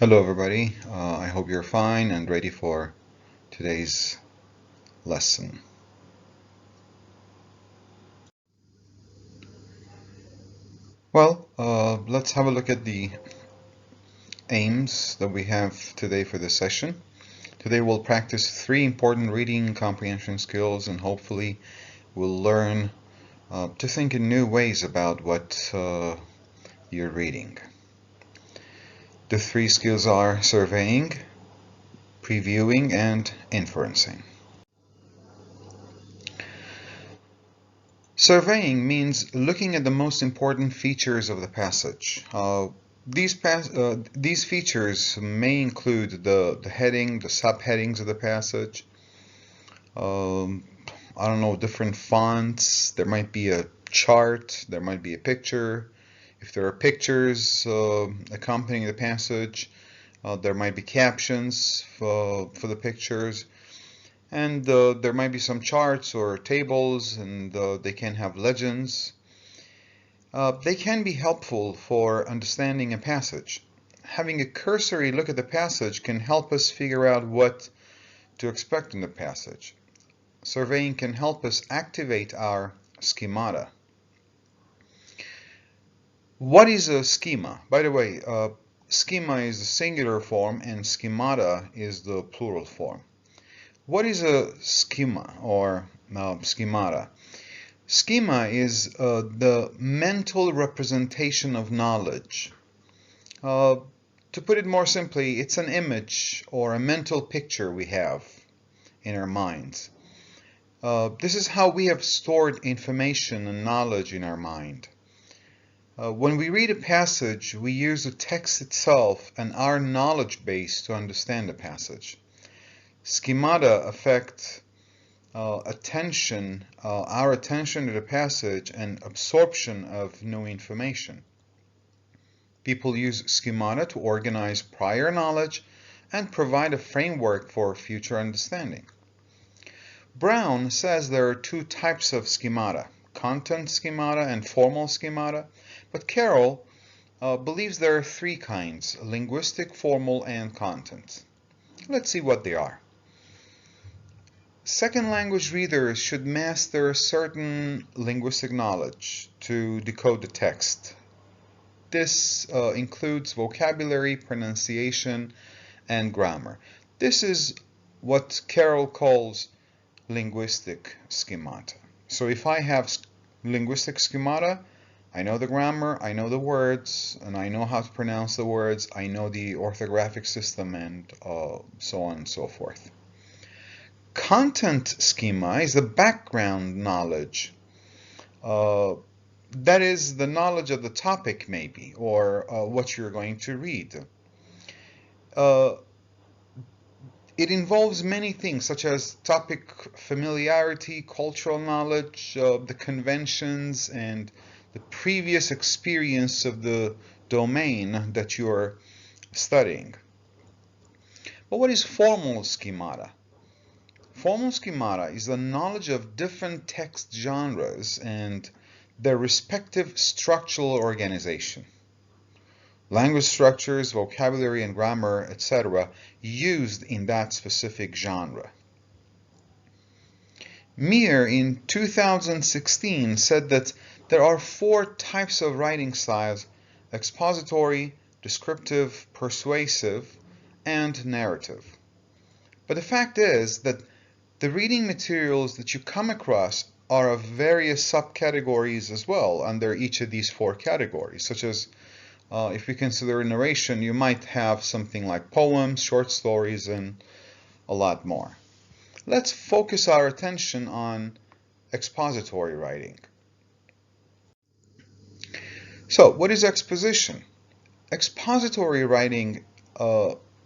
Hello everybody, I hope you're fine and ready for today's lesson. Let's have a look at the aims that we have today for this session. Today we'll practice three important reading comprehension skills and hopefully we'll learn to think in new ways about what you're reading. The three skills are surveying, previewing, and inferencing. Surveying means looking at the most important features of the passage. These features may include the heading, the subheadings of the passage, um, I don't know, different fonts. There might be a chart, there might be a picture. If there are pictures accompanying the passage, there might be captions for the pictures. And there might be some charts or tables, and they can have legends. They can be helpful for understanding a passage. Having a cursory look at the passage can help us figure out what to expect in the passage. Surveying can help us activate our schemata. What is a schema? By the way, schema is the singular form and schemata is the plural form. What is a schema or schemata? Schema is the mental representation of knowledge. To put it more simply, it's an image or a mental picture we have in our minds. This is how we have stored information and knowledge in our mind. When we read a passage, we use the text itself and our knowledge base to understand the passage. Schemata affect our attention to the passage and absorption of new information. People use schemata to organize prior knowledge and provide a framework for future understanding. Brown says there are two types of schemata, content schemata and formal schemata, but Carroll believes there are three kinds, linguistic, formal, and content. Let's see what they are. Second language readers should master a certain linguistic knowledge to decode the text. This includes vocabulary, pronunciation, and grammar. This is what Carroll calls linguistic schemata. So if I have linguistic schemata, I know the grammar, I know the words, and I know how to pronounce the words, I know the orthographic system, and so on and so forth. Content schema is the background knowledge. That is the knowledge of the topic maybe, or what you're going to read. It involves many things such as topic familiarity, cultural knowledge, the conventions, and the previous experience of the domain that you're studying. But what is formal schemata? Formal schemata is the knowledge of different text genres and their respective structural organization. Language structures, vocabulary and grammar, etc., used in that specific genre. Meir in 2016 said that there are four types of writing styles: expository, descriptive, persuasive, and narrative. But the fact is that the reading materials that you come across are of various subcategories as well under each of these four categories, such as if we consider narration, you might have something like poems, short stories, and a lot more. Let's focus our attention on expository writing. So, what is exposition? Expository writing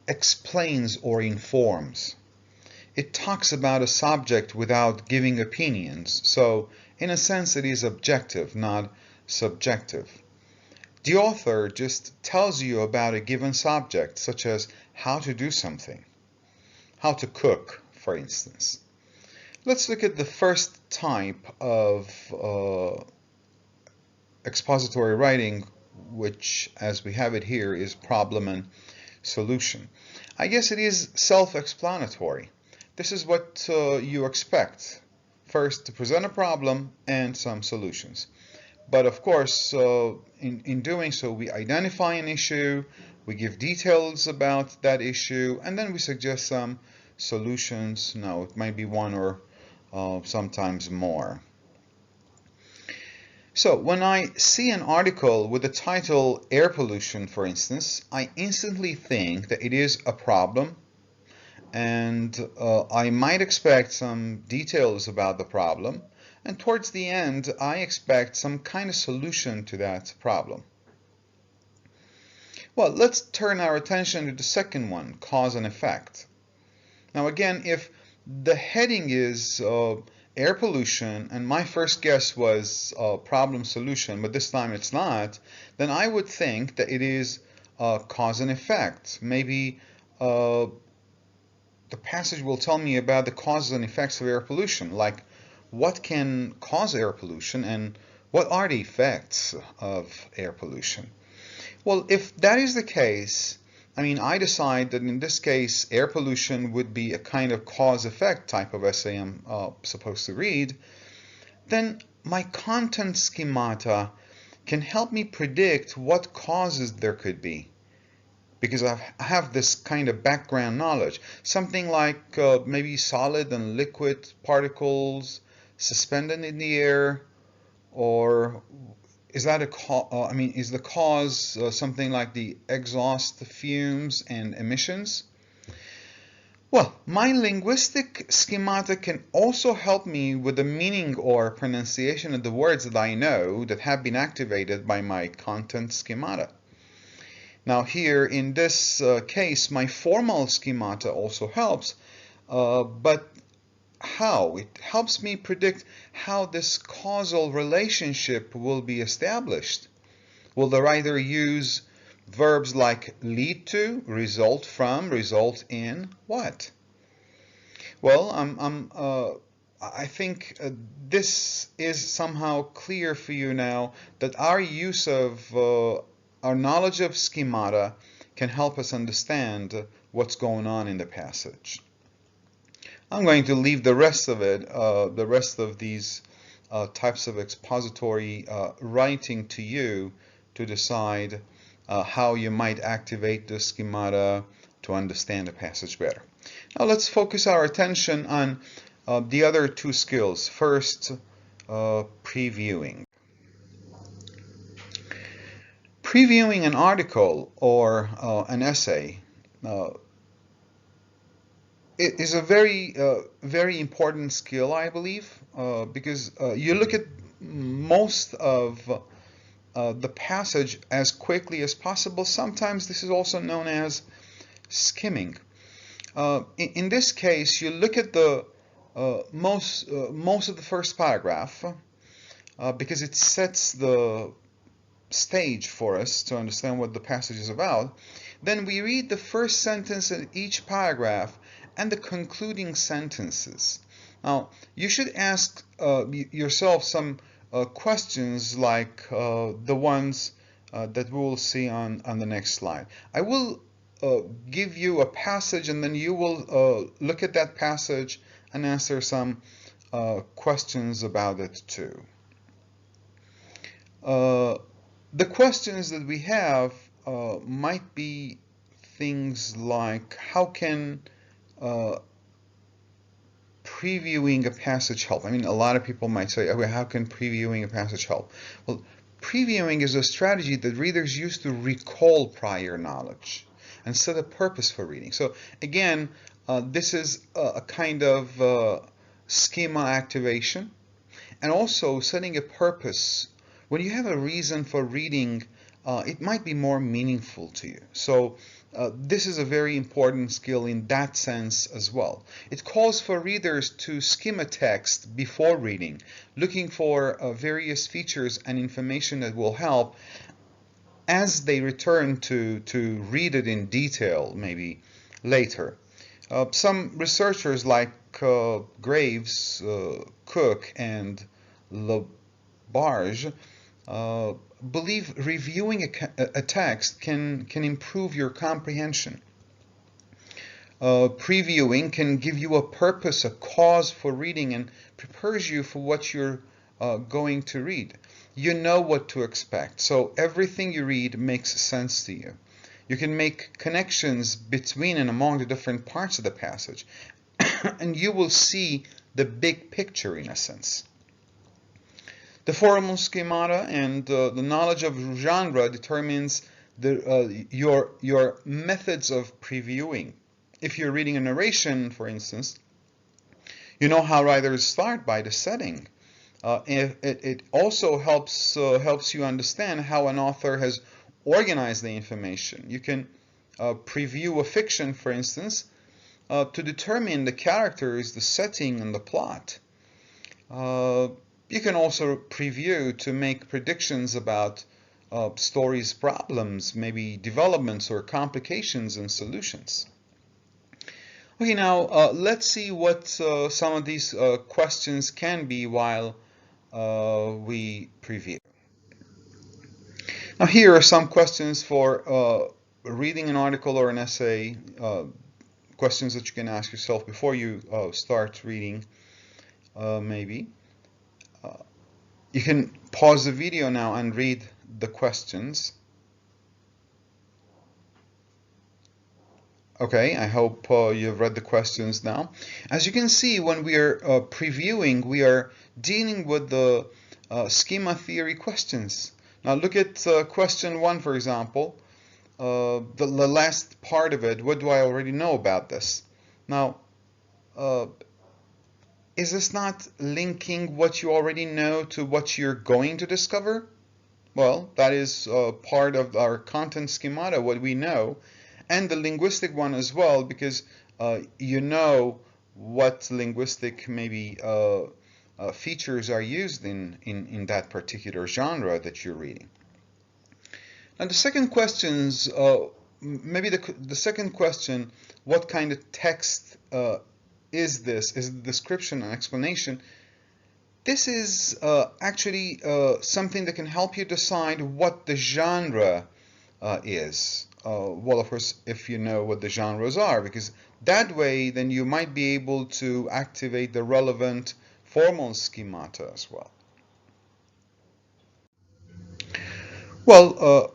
explains or informs. It talks about a subject without giving opinions, so in a sense it is objective, not subjective. The author just tells you about a given subject, such as how to do something, how to cook, for instance. Let's look at the first type of expository writing, which, as we have it here, is problem and solution. I guess it is self-explanatory. This is what you expect. First, to present a problem and some solutions. But of course, in doing so, we identify an issue, we give details about that issue, and then we suggest some solutions. Now, it might be one or sometimes more. So when I see an article with the title air pollution, for instance, I instantly think that it is a problem, and I might expect some details about the problem, and towards the end I expect some kind of solution to that problem. Well, let's turn our attention to the second one, cause and effect. Now again, if the heading is air pollution, and my first guess was problem solution, but this time it's not, then I would think that it is cause and effect. Maybe the passage will tell me about the causes and effects of air pollution, like what can cause air pollution and what are the effects of air pollution. Well, if that is the case, I decide that in this case, air pollution would be a kind of cause-effect type of essay I'm supposed to read, then my content schemata can help me predict what causes there could be, because I have this kind of background knowledge. Something like maybe solid and liquid particles suspended in the air, or is that is the cause something like the exhaust fumes and emissions? Well, my linguistic schemata can also help me with the meaning or pronunciation of the words that I know that have been activated by my content schemata. Now here in this case, my formal schemata also helps, but how? It helps me predict how this causal relationship will be established. Will the writer use verbs like lead to, result from, result in, what? Well, I think this is somehow clear for you now, that our use of our knowledge of schemata can help us understand what's going on in the passage. I'm going to leave the rest of it, the rest of these types of expository writing to you to decide how you might activate the schemata to understand the passage better. Now let's focus our attention on the other two skills. First, previewing. Previewing an article or an essay it is a very important skill, I believe, because you look at most of the passage as quickly as possible. Sometimes this is also known as skimming. In this case, you look at the most of the first paragraph because it sets the stage for us to understand what the passage is about. Then we read the first sentence in each paragraph and the concluding sentences. Now, you should ask yourself some questions like the ones that we will see on the next slide. I will give you a passage, and then you will look at that passage and answer some questions about it too. The questions that we have might be things like, how can previewing a passage help? A lot of people might say, okay, how can previewing a passage help? Well, previewing is a strategy that readers use to recall prior knowledge and set a purpose for reading. So again, this is a kind of schema activation, and also setting a purpose. When you have a reason for reading, it might be more meaningful to you. So this is a very important skill in that sense as well. It calls for readers to skim a text before reading, looking for various features and information that will help as they return to read it in detail, maybe later. Some researchers like Graves, Cook, and Labarge believe reviewing a text can improve your comprehension. Previewing can give you a purpose, a cause for reading, and prepares you for what you're going to read. You know what to expect, so everything you read makes sense to you. You can make connections between and among the different parts of the passage, and you will see the big picture in a sense. The formal schemata and the knowledge of genre determines your methods of previewing. If you're reading a narration, for instance, you know how writers start by the setting. It also helps you understand how an author has organized the information. You can preview a fiction, for instance, to determine the characters, the setting, and the plot. You can also preview to make predictions about stories' problems, maybe developments or complications and solutions. Okay, now let's see what some of these questions can be while we preview. Now here are some questions for reading an article or an essay, questions that you can ask yourself before you start reading, maybe. You can pause the video now and read the questions. Okay, I hope you've read the questions now. As you can see, when we are previewing, we are dealing with the schema theory questions. Now look at question 1, for example. The last part of it, what do I already know about this? Now, is this not linking what you already know to what you're going to discover? Well, that is part of our content schemata, what we know, and the linguistic one as well, because you know what linguistic maybe features are used in that particular genre that you're reading. Now the second questions, maybe the second question, what kind of text is this? Is the description and explanation? This is actually something that can help you decide what the genre is. Well, of course, if you know what the genres are, because that way then you might be able to activate the relevant formal schemata as well. Well,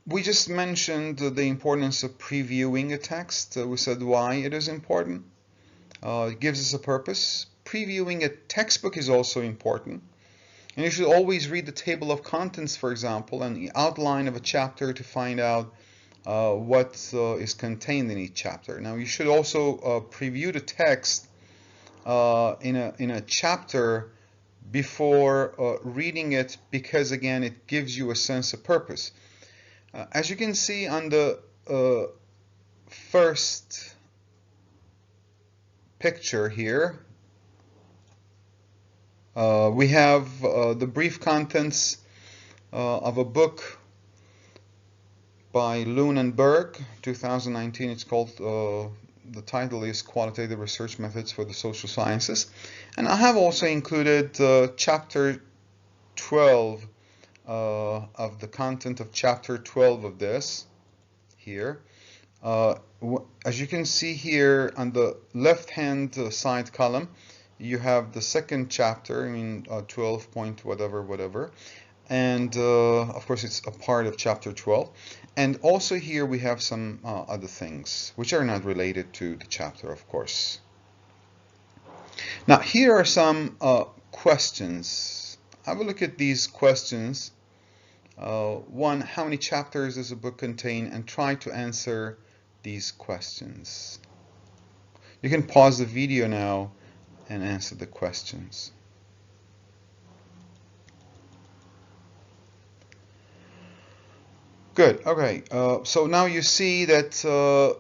we just mentioned the importance of previewing a text. We said why it is important. It gives us a purpose. Previewing a textbook is also important. And you should always read the table of contents, for example, and the outline of a chapter to find out what is contained in each chapter. Now, you should also preview the text in a chapter before reading it, because again, it gives you a sense of purpose. As you can see on the first picture here, we have the brief contents of a book by Loon and Berg, 2019. It's called, the title is Qualitative Research Methods for the Social Sciences. And I have also included chapter 12 of the content of chapter 12 of this here. As you can see here on the left-hand side column, you have the second chapter, 12 point whatever, and of course it's a part of chapter 12. And also here we have some other things which are not related to the chapter, of course. Now here are some questions. I will look at these questions. One, how many chapters does a book contain, and try to answer these questions. You can pause the video now and answer the questions. Good. Okay. So now you see that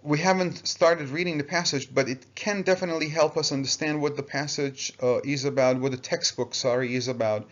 we haven't started reading the passage, but it can definitely help us understand what the passage is about, what the textbook, is about,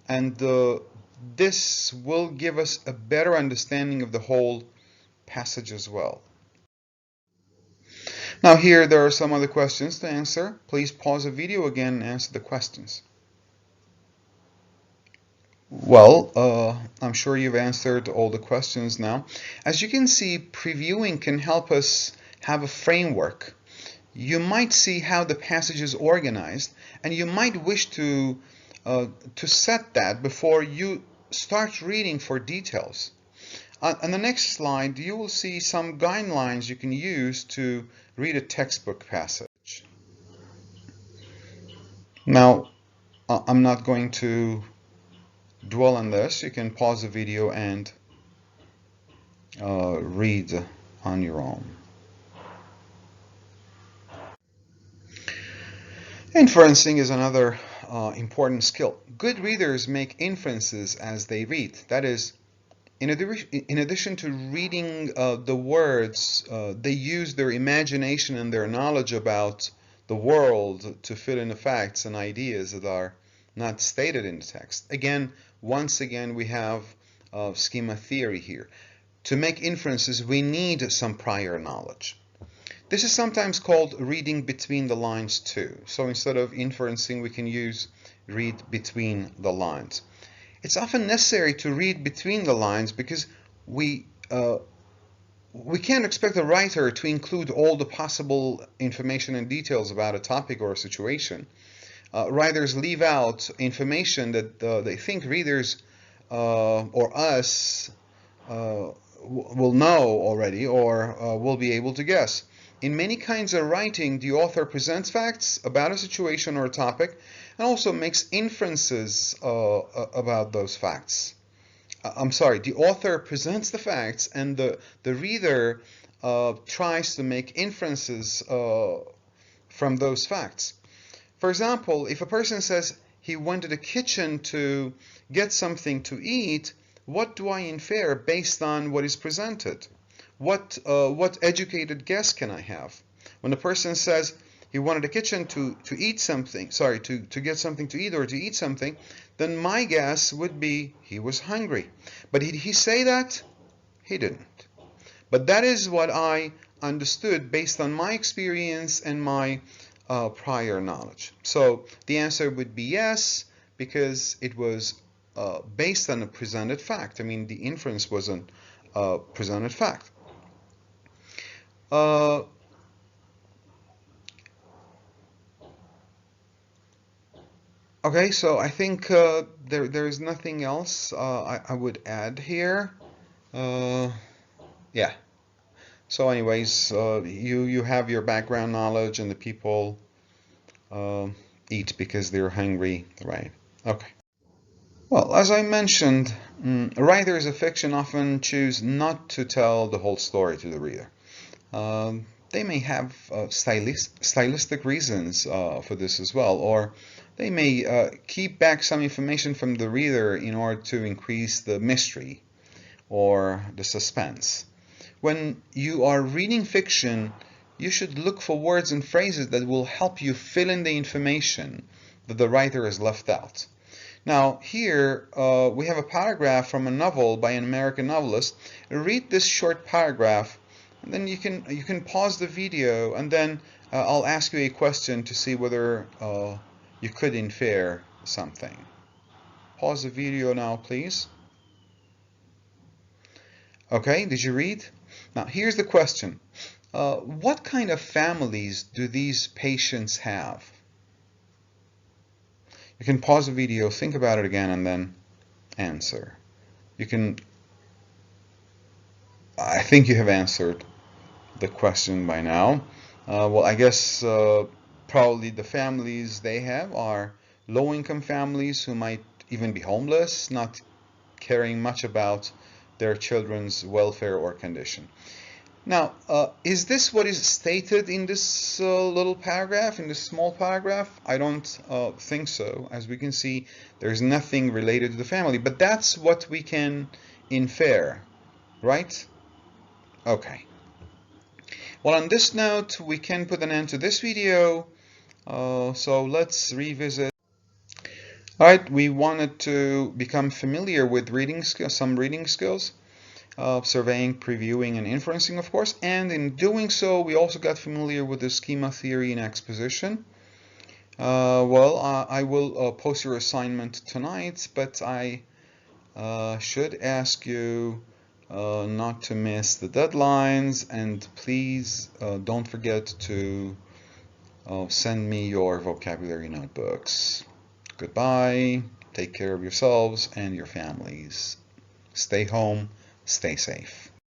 and this will give us a better understanding of the whole passage as well. Now here there are some other questions to answer. Please pause the video again and answer the questions. Well, I'm sure you've answered all the questions now. As you can see, previewing can help us have a framework. You might see how the passage is organized, and you might wish to set that before you start reading for details. On the next slide, you will see some guidelines you can use to read a textbook passage. Now, I'm not going to dwell on this. You can pause the video and read on your own. Inferencing is another important skill. Good readers make inferences as they read. That is, in addition to reading the words, they use their imagination and their knowledge about the world to fill in the facts and ideas that are not stated in the text. Again, once again, we have schema theory here. To make inferences, we need some prior knowledge. This is sometimes called reading between the lines too. So instead of inferencing, we can use read between the lines. It's often necessary to read between the lines because we can't expect a writer to include all the possible information and details about a topic or a situation. Writers leave out information that they think readers or us will know already or will be able to guess. In many kinds of writing, the author presents facts about a situation or a topic and also makes inferences about those facts. I'm sorry, the author presents the facts and the reader tries to make inferences from those facts. For example, if a person says he went to the kitchen to get something to eat, what do I infer based on what is presented? What educated guess can I have? When a person says he wanted the kitchen to eat something, sorry, to get something to eat or to eat something, then my guess would be he was hungry. But did he say that? He didn't. But that is what I understood based on my experience and my prior knowledge. So the answer would be yes, because it was based on a presented fact. I mean, the inference was a presented fact. Okay, so I think there's nothing else I would add here. Yeah. So anyways, you have your background knowledge, and the people eat because they're hungry, right? Okay. Well, as I mentioned, writers of fiction often choose not to tell the whole story to the reader. They may have stylistic reasons for this as well, or they may keep back some information from the reader in order to increase the mystery or the suspense. When you are reading fiction, you should look for words and phrases that will help you fill in the information that the writer has left out. Now, here we have a paragraph from a novel by an American novelist. Read this short paragraph, and then you can pause the video, and then I'll ask you a question to see whether you could infer something. Pause the video now, please. Okay, did you read? Now, here's the question. What kind of families do these patients have? You can pause the video, think about it again, and then answer. I think you have answered the question by now. Well, I guess probably the families they have are low-income families who might even be homeless, not caring much about their children's welfare or condition. Now, is this what is stated in this little paragraph, in this small paragraph? I don't think so. As we can see, there's nothing related to the family, but that's what we can infer, right? Okay. Well, on this note, we can put an end to this video. So let's revisit. All right, we wanted to become familiar with reading skills, some reading skills. Surveying, previewing, and inferencing, of course. And in doing so, we also got familiar with the schema theory and exposition. I will post your assignment tonight, but I should ask you not to miss the deadlines, and please don't forget to send me your vocabulary notebooks. Goodbye. Take care of yourselves and your families. Stay home, stay safe.